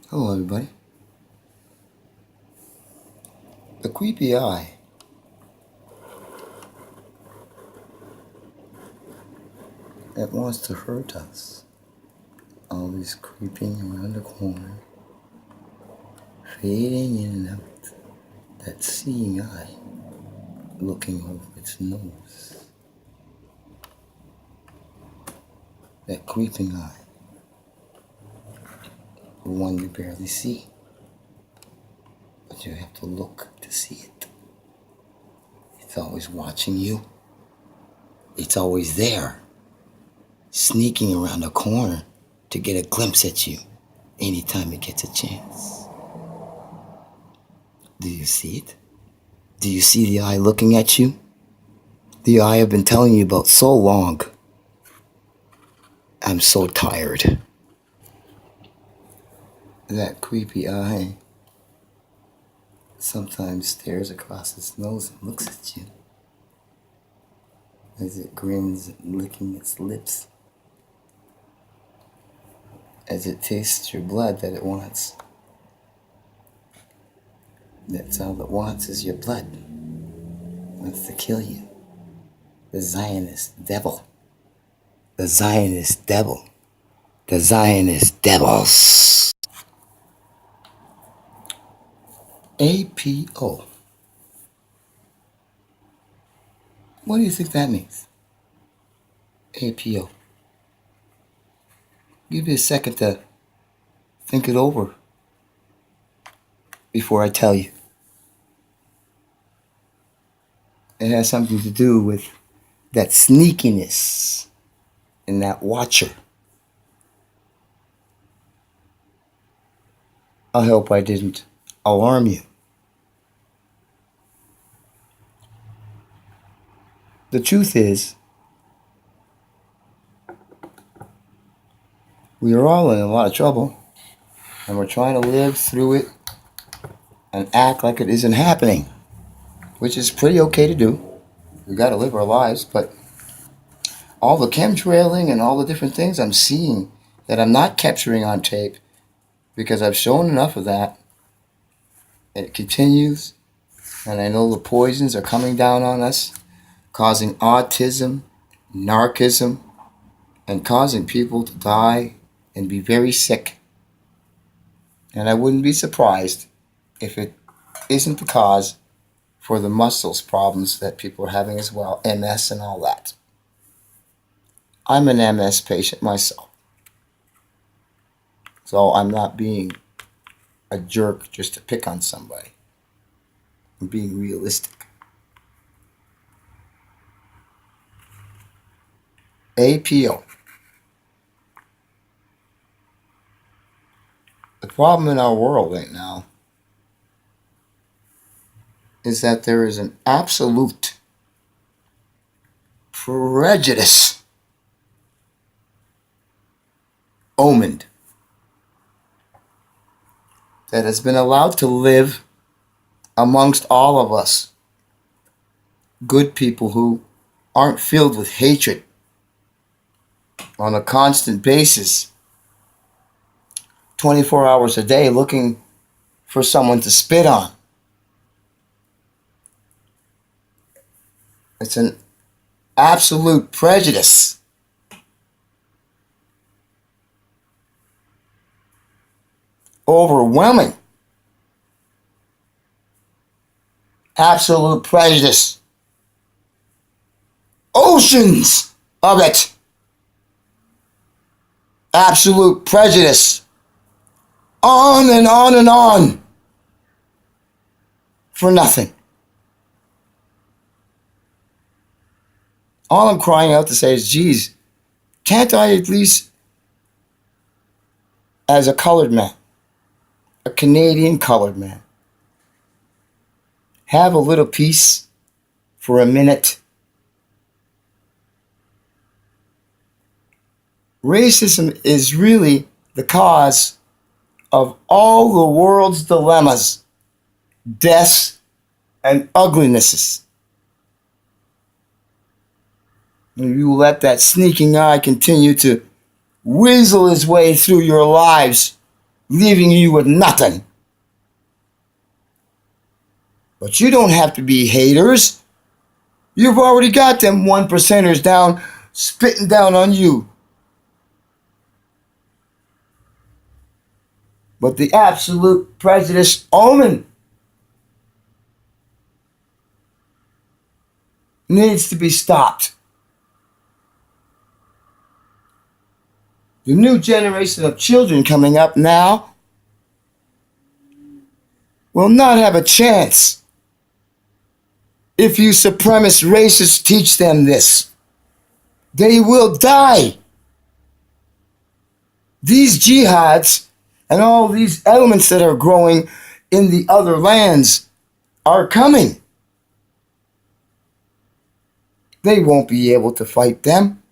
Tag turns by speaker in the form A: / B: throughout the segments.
A: Hello, everybody. The creepy eye that wants to hurt us, always creeping around the corner, fading in and out. That seeing eye looking over its nose. That creeping eye, the one you barely see, but you have to look to see it. It's always watching you. It's always there, sneaking around the corner to get a glimpse at you anytime it gets a chance. Do you see it? Do you see the eye looking at you? The eye I've been telling you about so long. I'm so tired. That creepy eye sometimes stares across its nose and looks at you as it grins, licking its lips, as it tastes your blood that it wants. That's all it wants is your blood. It wants to kill you. The Zionist devil. The Zionist devil. The Zionist devils. A.P.O. What do you think that means? A.P.O. Give me a second to think it over before I tell you. It has something to do with that sneakiness and that watcher. I hope I didn't alarm you. The truth is, we are all in a lot of trouble, and we're trying to live through it and act like it isn't happening, which is pretty okay to do. We got to live our lives, but all the chemtrailing and all the different things I'm seeing that I'm not capturing on tape because I've shown enough of that, and it continues, and I know the poisons are coming down on us, causing autism, narcissism, and causing people to die and be very sick. And I wouldn't be surprised if it isn't the cause for the muscles problems that people are having as well, MS and all that. I'm an MS patient myself, so I'm not being a jerk just to pick on somebody. I'm being realistic. A.P.O. The problem in our world right now is that there is an absolute prejudice omened that has been allowed to live amongst all of us, good people who aren't filled with hatred on a constant basis, 24 hours a day looking for someone to spit on. It's an absolute prejudice. Overwhelming. Absolute prejudice. Oceans of it. Absolute prejudice. On and on and on. For nothing. All I'm crying out to say is, geez, can't I at least, as a colored man, a Canadian colored man, have a little peace for a minute? Racism is really the cause of all the world's dilemmas, deaths, and uglinesses. And you let that sneaking eye continue to weasel his way through your lives leaving you with nothing. But you don't have to be haters. You've already got them 1%ers down, spitting down on you. But the absolute prejudice omen needs to be stopped. The new generation of children coming up now will not have a chance if you supremacist racists teach them this. They will die. These jihads and all these elements that are growing in the other lands are coming. They won't be able to fight them.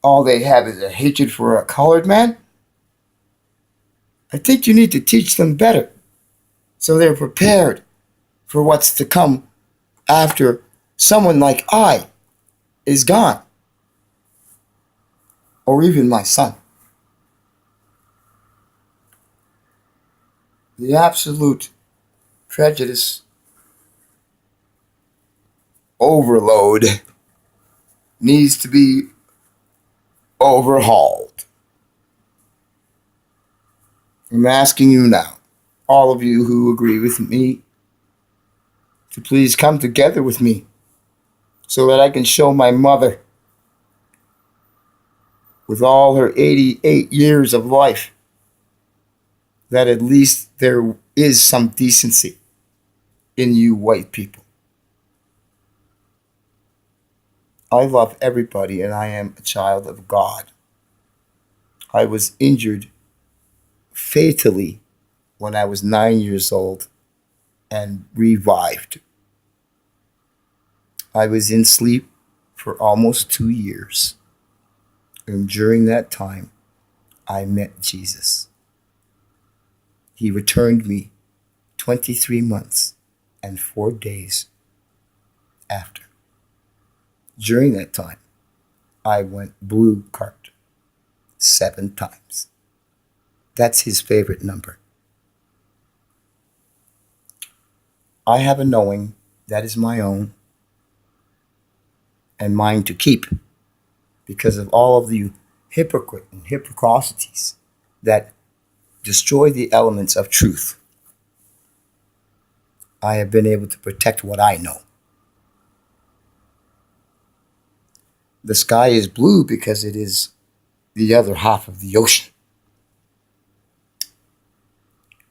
A: All they have is a hatred for a colored man. I think you need to teach them better so they're prepared for what's to come after someone like I is gone, or even my son. The absolute prejudice overload needs to be overhauled. I'm asking you now, all of you who agree with me, to please come together with me so that I can show my mother, with all her 88 years of life, that at least there is some decency in you white people. I love everybody and I am a child of God. I was injured fatally when I was 9 years old and revived. I was in sleep for almost 2 years. And during that time, I met Jesus. He returned me 23 months and 4 days after. During that time, I went blue cart 7 times. That's his favorite number. I have a knowing that is my own and mine to keep because of all of the hypocrite and hypocrisies that destroy the elements of truth. I have been able to protect what I know. The sky is blue because it is the other half of the ocean.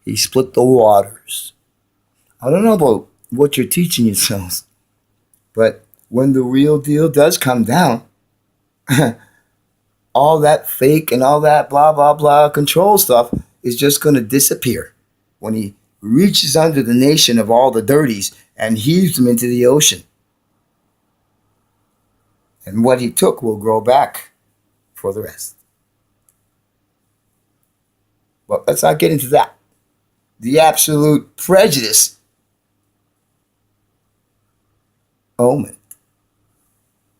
A: He split the waters. I don't know about what you're teaching yourselves, but when the real deal does come down, all that fake and all that blah, blah, blah control stuff is just going to disappear when he reaches under the nation of all the dirties and heaves them into the ocean. And what he took will grow back for the rest. But let's not get into that. The absolute prejudice omen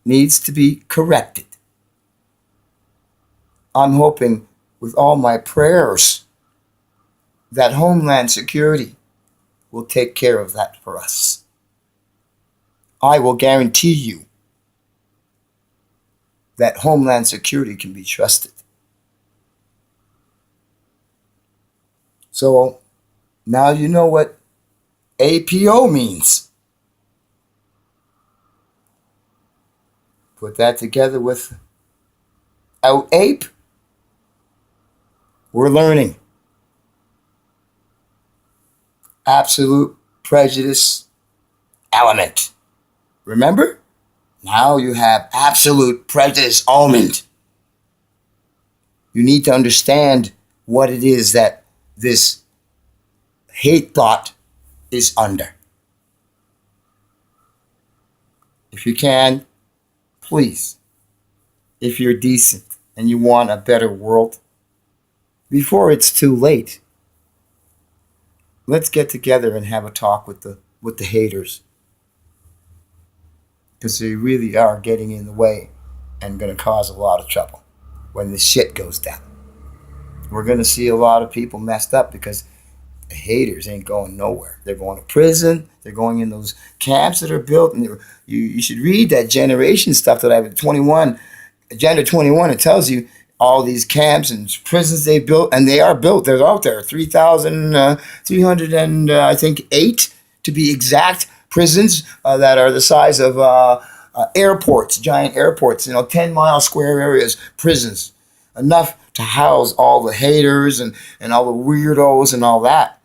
A: needs to be corrected. I'm hoping with all my prayers that Homeland Security will take care of that for us. I will guarantee you that Homeland Security can be trusted. So now you know what A.P.O means. Put that together with out-ape. We're learning. Absolute prejudice element. Remember? Now you have absolute prejudice almond. You need to understand what it is that this hate thought is under. If you can, please, if you're decent and you want a better world, before it's too late, let's get together and have a talk with the haters. Because they really are getting in the way and going to cause a lot of trouble when this shit goes down. we're going to see a lot of people messed up because the haters ain't going nowhere. They're going to prison. They're going in those camps that are built. And you should read that generation stuff that I have at 21. Agenda 21, it tells you all these camps and prisons they built, and they are built. They're out there, 3,300 and I think 8 to be exact prisons that are the size of airports, giant airports, 10-mile square areas, prisons, enough to house all the haters and all the weirdos and all that.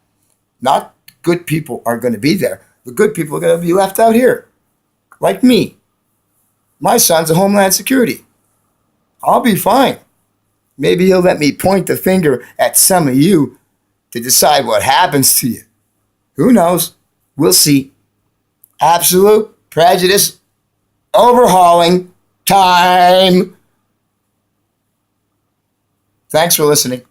A: Not good people are going to be there. The good people are going to be left out here, like me. My son's a Homeland Security. I'll be fine. Maybe he'll let me point the finger at some of you to decide what happens to you. Who knows? We'll see. Absolute prejudice overhauling time. Thanks for listening.